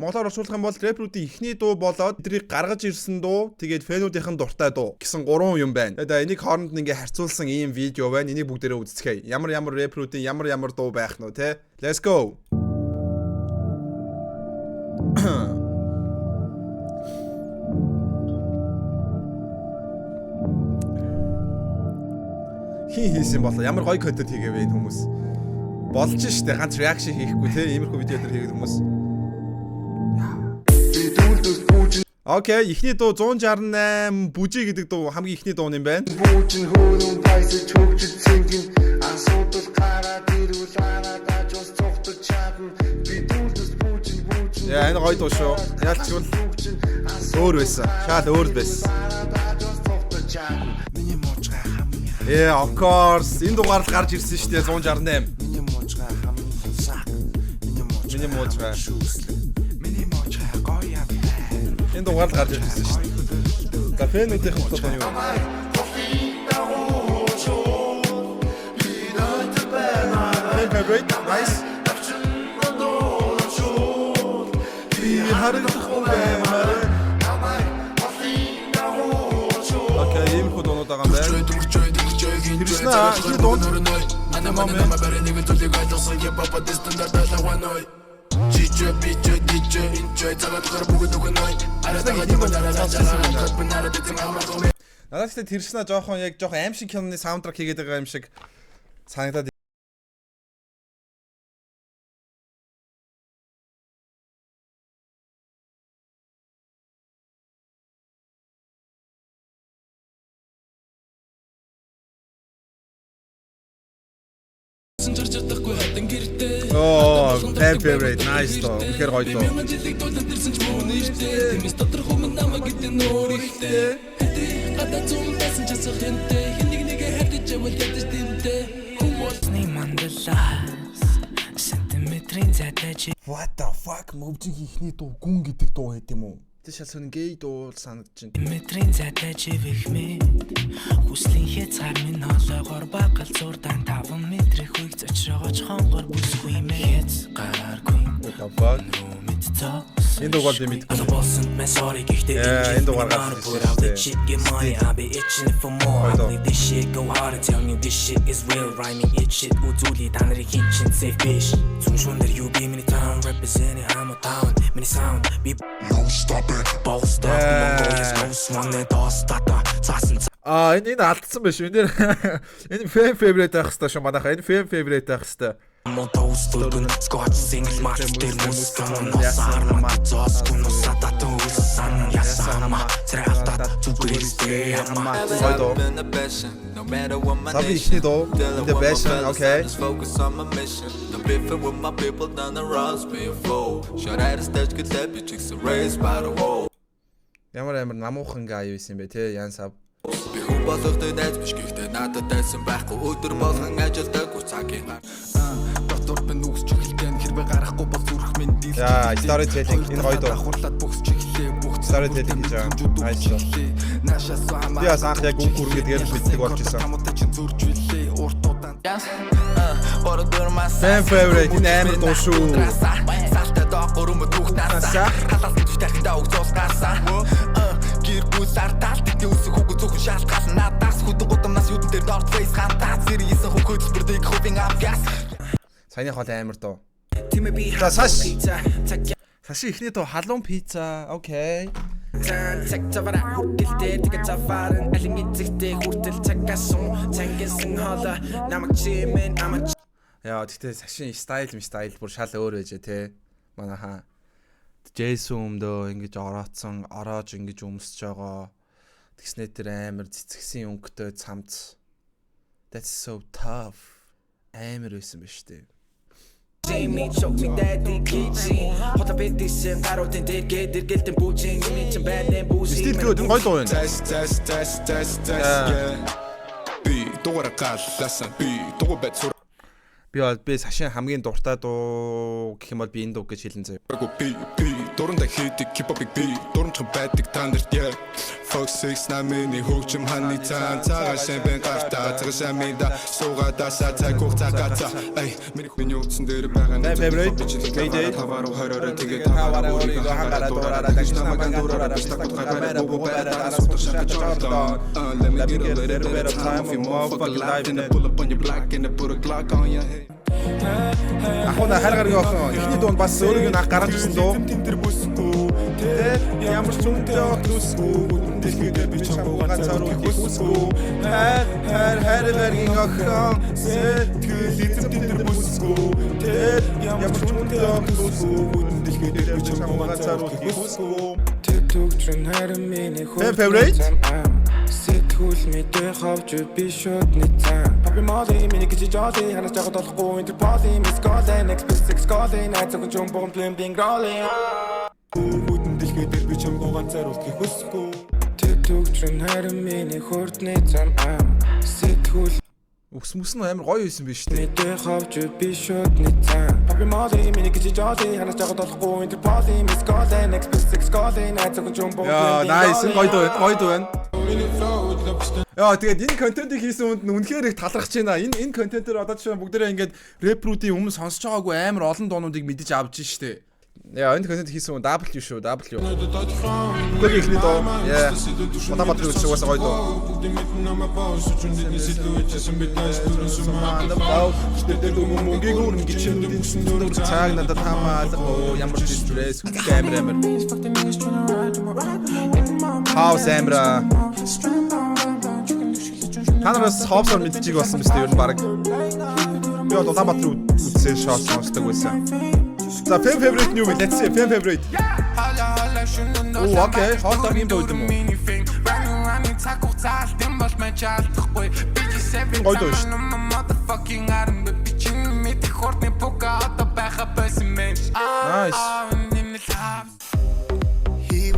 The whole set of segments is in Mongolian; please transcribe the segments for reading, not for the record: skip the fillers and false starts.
Монголоор орчуулах юм бол рэпрүүдийн ихний дуу болоод тэднийг гаргаж ирсэн дуу, тэгээд фэнүүдийнхэн дуртай дуу гэсэн 3 юм байна. Тэгээд энийг хооронд ингээ харьцуулсан ийм видео байна. Энийг бүгдээрээ үзцгээе. Ямар рэпрүүдийн ямар дуу байх нь те. Let's go. Хин хийсэн болоо ямар гоё контент хийгээвэ энэ хүмүүс. Болж штэ ганц реакшн хийхгүй те иймэрхүү видео дээр хийгээд хүмүүс. Окей, ихний дуу 168 бүжи гэдэг дуу хамгийн ихний дуу юм байна. Яа, энэ гоё дуу шүү. Яалчгүй өөр байсан. Шал өөр байсан. Yeah, of course. Энэ дугаар л гарч ирсэн шүү дээ 168. Энэ дугаар л гарч ирсэн шүү дээ. Кафенүүдийн хөтөлбөр нь юу? Favorite, nice. Okay, ийм хөтөлбөр байгаа юм байна. Кришна, ихний дунд. Надад ч Кришна жоохон аим шиг киноны саундтрак хийгээд байгаа юм шиг санагдаад. Oh, favorite, nice though. Үнэхээр гоё доо. What the fuck? Мөвжин ихний дуу гүн гэдэг дуу байт юм уу? Тэ шалсан гей дуу санагдаж байна. Метрийн зайтай чивэхмэ. Хүслийн хязгаар минь хоолойгоор багал зурдан 5 метрийн хүйг зочрогооч хонгор бүсгүй мэт гарааргүй. Энэ дуу гол юм мэдгүй. Энэ дуу гаргаад энэ алдсан биш. Энэ fan favorite байх хэвээр шүү манайхаа. Энэ fan favorite байх хэвээр. Мотоустөргөн скотч сингл марч дээр мускан носаар мацос кунусатат усан ясама цралтат зүгээрстэй ама сойдо саби ихний доо the best okay focus on my mission the different with my people down the roads before should I start good let me chicks raised by the wall ямар намуухан гээ аюу юм бэ те ян сав би хүн болгохтой найз биш гэхдээ надад дайсан байхгүй өдөр болгон ажилдаг уцаагийн дотор би нүгс чихэлтэн хэрвээ гарахгүй бол зүрх минь дийл яа storytelling энэ гоё доо хурлаад бүгс чихлээ бүгд storytelling гэж байгаа nice яа санах яг үн хүрэн гэдгээр мэддэг болж исэн fan favorite энэ амар дуу шүү салтаа доогор өмд бүгтаасаа халаас гэж дахиндаа өгцөөс гарсан гэргүй сарталт юусах хүүг зөвхөн шалтгаална надаас хүдэн гудамнаас юудэн дээр дорт фейс хантаа зэрэгсэн хүүг хөдөлбөрийг хөвин авгас саяны хол амар доо за саши ихний доо халуун пицца окей цагтавара гэлдээ тэгээ заваран алин эцэгтэй хүртэл цагаасан цангисан хоолой намайг чимэн амач яа тэгтээ сашин стайл бүр шал өөр байж те манайхаа Джейсон өмдөө ингэж ороож ингэж өмсөж байгаа тэгснэ тэр амар цэцгсэн өнгөтэй цамц that's so tough амар байсан ба штэ Jamie choke me daddy kitchen hot up this гаруудын дээр гэдэргэлтэн бүжин миний ч байрны бүжин стил good гоё дуу байна би дуурай галласан би дуурай бацур би сашин хамгийн дуртай дуу гэх юм бол би энэ дуу гэж хэлэн заяа. Би дуранда хийдэг хипхопыг би дурамчхан байдаг тандарт yeah Fox 6 намын хөгжим ханы цаан цагаан шамбэн гартаа цагаан шамбэнда суугаадасаа цаг хугацаага ай миний утсан дээр байгаа Mayday таваар 20-ороо тэгээд таваар өөрийгөө хангараа дуурайраа гэж намайг дуурайраа биш тагт гараа богоораа сутар шахаж ордоо let me get a little bit of time for more fucking life and pull up on your block and put a Glock on your head Ахуна харгарыг охин ихний дунд бас өөрийг нэг гаргаж ирсэн дуу. Ямар ч үнэтэй төсгүй дэлхийдээ би чамд ганцаар үхсгүй. Хэр вергийн охин сэтгэл эзэм тэмдэр бүсгүй. Ямар ч үнэтэй төсгүй дэлхийдээ би чамд ганцаар үхсгүй. Төгчрөн харин миний favorite сэтгүүл мэдээ хавж би шууд нийцэн Папи моли миний гэж жолли ханаас жагд болохгүй интерполи мис голэн X6 голэн найцаг жумбон блим блин голэн Бүгэн дэлхийдээ би чамд ганцаар үлдэх хүсэхгүй Төгчрөн харин миний хурдны зам сэтгүүл Үс нь амар гоё байсан биз дээ. мэдээ хавж би шууд нийцэн Папи моли миний гэж жолли ханаас жагд болохгүй интерполи мис голэн X6 голэн найцаг жумбон Яа, nice гоё дуу байна. Яа, тэгээд энэ контентыг хийсэн хүнд үнэхээр их талархаж байна. Энэ контентээр одоо жишээ бүгдээрээ ингээд рэпрүүдийн өмнө сонсож байгаагүй амар олон дуунуудыг мэдэж авч штэ. Яа, энэ контент хийсэн хүн W шүү, W. Бүгд ихний дуу. Яа. Улаанбаатар үсэг уусаа гоё дуу. Цаг надад хамаалах ямар ч стресс камер. Хаус амра. Танараас хавсаар мэдчихийг болсон биз дээ ер нь баг. Би бол Улаанбаатар үсээ шоу сонсдог байсан. За favorite new let's see favorite. Oh okay, хавсаар юм дуу юм уу? Гоё дуу шүү. Nice.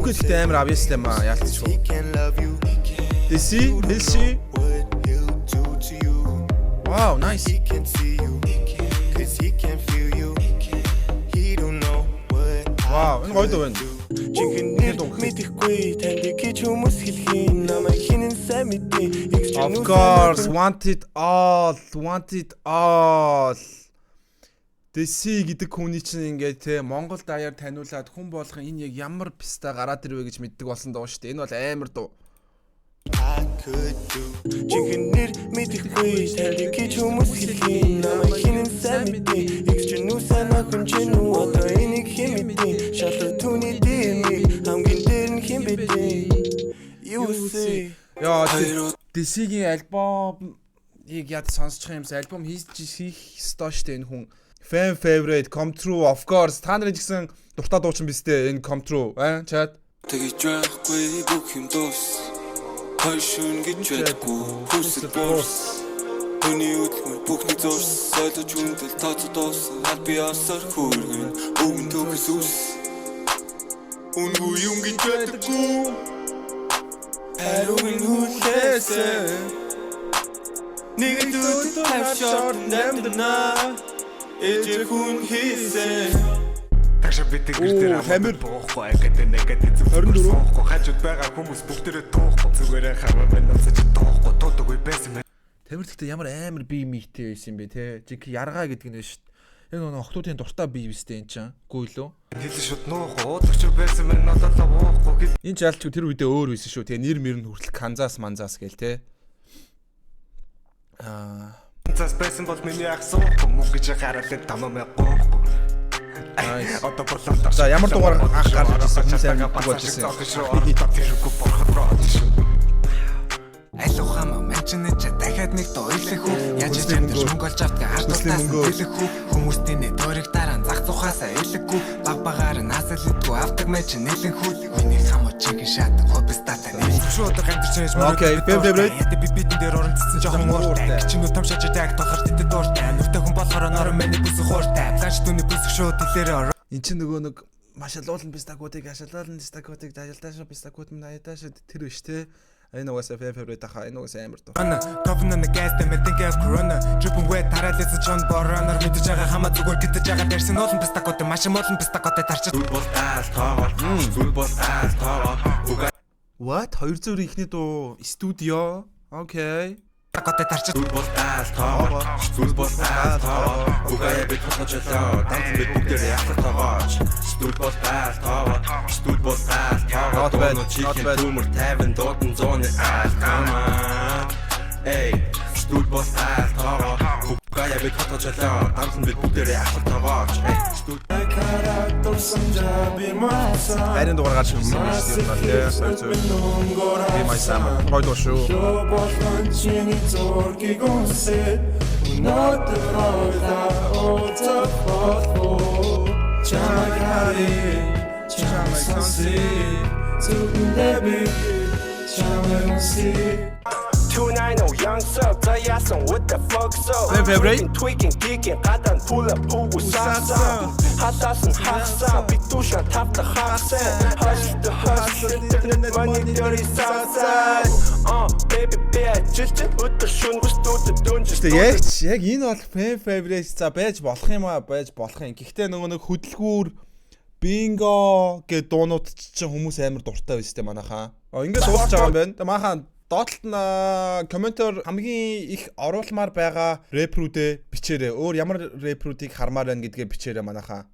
Good damn obvious them яалтчгүй. This Wow, nice. He can see you, cause he can feel you. He don't know what Wow, энэ гоё дуу байна. Чихнэр мэдэхгүй танд гэж хүмүүс хэлхийн намайг хинэн сайн мэдээ. Of course, want it all. Дэси гэдэг хүний чинь ингээд те Монгол даяар таниулаад хүн болгон энэ яг ямар писта гараад ирвэ гэж мэддэг болсон дуу шүү дээ. Энэ бол амар дуу. I could do. Чихнэр мэдэхгүй танд гэж хүмүүс хэлхийн намайг хинэн сайн мэдээ. Экстр нүсэн ахын чинь одоо энийг хэм мэдээ. Шалуу түүний дэмий хамгийн дээр нь хэм бэдээ. You see. Яа, Дэсигийн альбомыг яд сонсчих юмс альбом хийх ёстой шүү дээ энэ хүн. Fan favorite come true of course. Та нарын гэсэн дуртай дуучин биз дээ энэ come true. Чад. Тэгэж байхгүй бүх юм дуус. Хойшин гэж байдгүй хүсэл борс. Хүний үдмэр бүхний зурс ойлож хүндэл тооцоо дуусан. Аль би асар хүргэн өгөн төгс ус. Үнгүй юм гэж байдгүй. Аруун хүлээсэ. Нэг дүүд тавшаар нэмдэнэ. Эжи хүн хийсэн Тагшаа битэг гэртэр хамир боохгүй гэдэг нэгэд эзэхгүй хажууд байгаа хүмүүс бүгдээрээ туухгүй зүгээрээ хамаа байна цач туухгүй туудаггүй байсан. Тамир гэхдээ ямар амар бие мийтэй байсан юм бэ те. Жиг яргаа гэдэг нь шүү дээ. Энэ нэг охтуудын дуртай бие бистэй энэ чинь. Үгүй лөө. Хэлсэн шууд нуухгүй уудагч байсан мэн надад уухгүй. Энэ жаалч тэр үедээ өөр байсан шүү. Тэгээ нэр мөр нь хүртэл Канзас манзас гээл те. Цас байсан бол миний ах суухгүй мөг гэж гараад тамамаа гоохгүй. Одоо болоо. За ямар дугаар анх гарч ирсэн хүмүүс амар болж ирсэн. Аль ухаан мэнчнэж дахиад нэг дойлох үү? Яаж ч юм мөнгө олж авдаг харталтаас хэлэх үү? Хүмүүстийн тойрог дараа зах тухаасаа илэхгүй баг багаар наасал идэггүй авдаг мэж нэлэн хүү. Миний хамаа чиг шат хобстатай нэг шууд гамдэрч байж мөн. Окей, favorite. Би бидэн дээр оронцсон жоохон ууртай. Чиний том шаж даг тохор тэт дууртай. Нүртэй хүн болохоор нор миний бүс хууртай. Планш түүний бүс шууд дэлээр Энд чинь нөгөө нэг маш алуулан пистакуудыг ашаглалан пистакуудыг ажилдааш пистакууд минь аядааш тэр биш те. Энэ угаасаа фэврит хаа энэ угаасаа амар дуу. Ана говно на gas them think of corona dripping wet тараалээс John Borroner мэдэж байгаа хамаа зүгээр гэтэж байгаа дэрсэн уулын пистакот маш муулын пистакот тарчиж What 200 ихний дуу студио. Окей. пистакот тарчиж Угая бид хоточлоо данц бид бүгдээ яхах таваач студ бол таал төмөр 50 дуудан зооны come эй студ бол таал угая бид хоточлоо данц бид бүгдээ яхах таваач студ Харин дугаар гарч ирсэн юм шүү дээ. Би майсам гой дуу шүү. Tonight, no young sub, Jason with the fuck so. Favorite? Tweaking, geeking, qadan pull up, who was sasa. Hasasan, hasa, pitusha, tap the hasa. Hush the hush, money dirty sasa. Baby, bitch, just with the shun was to the dungeon. Яг энэ бол favorite за байж болох юм аа байж болох юм. Гэхдээ нөгөө нэг хөдөлгүүр бинго гэдэг дуунууд чинь хүмүүс амар дуртай байс тээ манайхаа. Ингээд дуусч байгаа юм байна. Тэ манайхаа доотлолт нь комментор хамгийн их оруулмаар байгаа рэпрүүдээ бичээрэй. Өөр ямар рэпрүүдийг хармаар байна гэдгээ бичээрэй манайхаа.